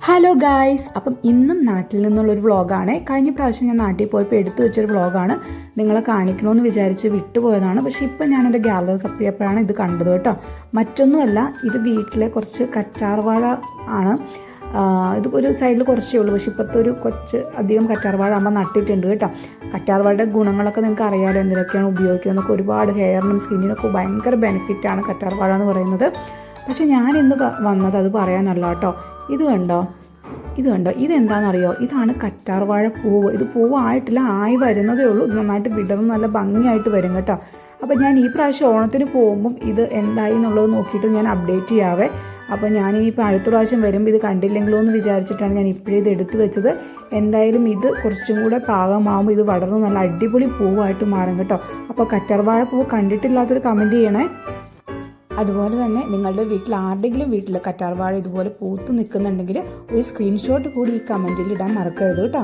Hello guys, അപ്പം ഇന്നും നാട്ടിൽ നിന്നുള്ളൊരു വ്ളോഗാണ്. കഴിഞ്ഞ പ്രാവശ്യം ഞാൻ നാട്ടിൽ പോയപ്പോൾ എടുത്തു വെച്ചൊരു വ്ളോഗാണ്. നിങ്ങളെ കാണിക്കണമെന്ന് വിചാരിച്ച് വിട്ടുപോയതാണ്. പക്ഷേ ഇപ്പം ഞാനെൻ്റെ ഗാലറി തപ്പിയപ്പോഴാണ് ഇത് കണ്ടത് കേട്ടോ. മറ്റൊന്നുമല്ല, ഇത് വീട്ടിലെ കുറച്ച് കറ്റാർവാഴ ആണ്. ഇത് ഒരു സൈഡിൽ കുറച്ചേ ഉള്ളൂ, പക്ഷേ ഇപ്പോഴത്തെ ഒരു കുറച്ച് അധികം കറ്റാർവാഴ ആകുമ്പോൾ നട്ടിട്ടുണ്ട് കേട്ടോ. കറ്റാർവാഴയുടെ ഗുണങ്ങളൊക്കെ നിങ്ങൾക്ക് അറിയാമല്ലോ, എന്തിനൊക്കെയാണ് ഉപയോഗിക്കുന്നതൊക്കെ. ഒരുപാട് ഹെയറിനും സ്കിന്നിനൊക്കെ ഭയങ്കര ബെനിഫിറ്റാണ് കറ്റാർവാഴ എന്ന് പറയുന്നത്. പക്ഷേ ഞാനിന്ന് വന്നത് അത് പറയാനല്ല കേട്ടോ. ഇത് കണ്ടോ, ഇതെന്താണെന്നറിയോ? ഇതാണ് കറ്റാർവാഴ പൂവ്. ഇത് പൂവായിട്ടില്ല, ആയി വരുന്നതേ ഉള്ളൂ. ഇത് നന്നായിട്ട് വിടർന്ന് നല്ല ഭംഗിയായിട്ട് വരും കേട്ടോ. അപ്പോൾ ഞാൻ ഈ പ്രാവശ്യം ഓണത്തിന് പോകുമ്പം ഇത് എന്തായി എന്നുള്ളത് നോക്കിയിട്ട് ഞാൻ അപ്ഡേറ്റ് ചെയ്യാവേ. അപ്പോൾ ഞാൻ ഇപ്പോൾ അടുത്ത പ്രാവശ്യം വരുമ്പോൾ ഇത് കണ്ടില്ലെങ്കിലോ എന്ന് വിചാരിച്ചിട്ടാണ് ഞാൻ ഇപ്പോഴേ ഇത് എടുത്തു വെച്ചത്. എന്തായാലും ഇത് കുറച്ചും കൂടെ പാകമാകുമ്പോൾ ഇത് വളർന്ന് നല്ല അടിപൊളി പൂവായിട്ട് മാറും കേട്ടോ. അപ്പോൾ കറ്റാർവാഴ പൂവ് കണ്ടിട്ടില്ലാത്തൊരു കമൻറ്റ് ചെയ്യണേ. അതുപോലെ തന്നെ നിങ്ങളുടെ വീട്ടിൽ ആരുടെങ്കിലും വീട്ടിൽ കറ്റാർവാഴ ഇതുപോലെ പൂത്ത് നിൽക്കുന്നുണ്ടെങ്കിൽ ഒരു സ്ക്രീൻഷോട്ട് കൂടി ഈ കമൻറ്റിൽ ഇടാൻ മറക്കരുത് കേട്ടോ.